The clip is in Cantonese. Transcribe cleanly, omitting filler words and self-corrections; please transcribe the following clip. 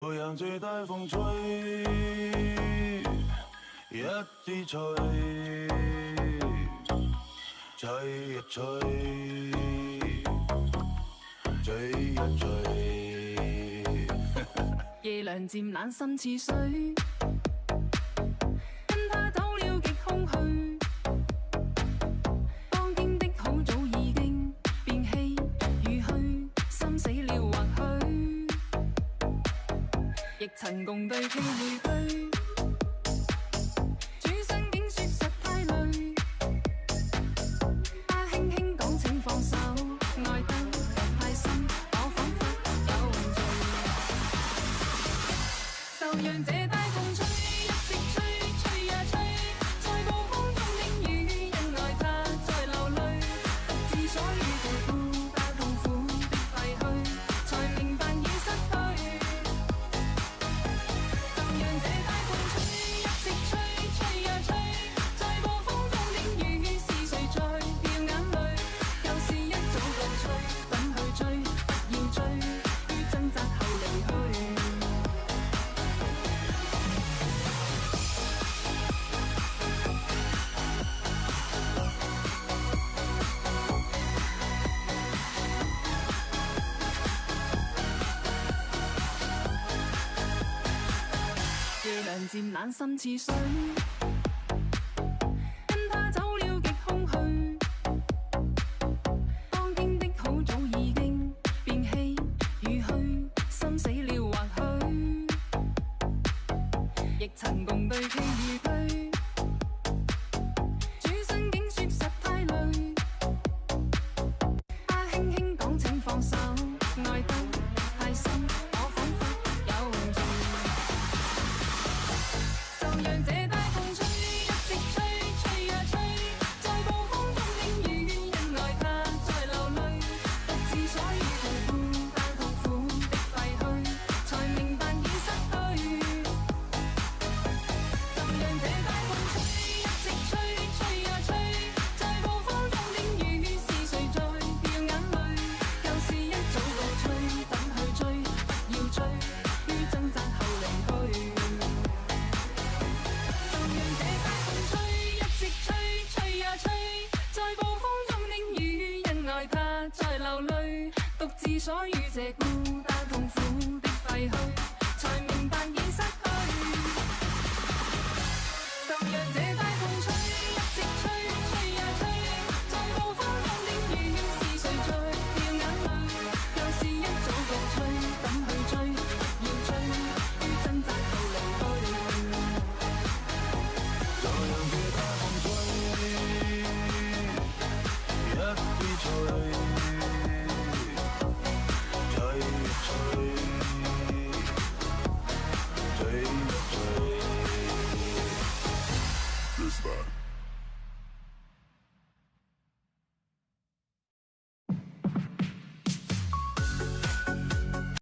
培養最大風吹，一直吹，吹一吹，吹一吹。夜涼漸冷心似水，跟他抖了極空虛。當天的好早已經變棄如虛，心死了或許，亦曾共對傾回歸。轉身竟說實太累，他輕輕講請放手，愛得太深，我彷彿有罪。就讓這大風吹，一直吹，吹呀吹，在暴風中的雨，因愛他在流淚，不知所以這孤單痛苦的廢墟，才明白已失去。就讓這大風吹，一直吹，吹呀吹，在暴風中的雨，是誰在掉眼淚？舊事一早告吹，等去追，不要追，於掙扎後離去。夜涼漸冷心似水。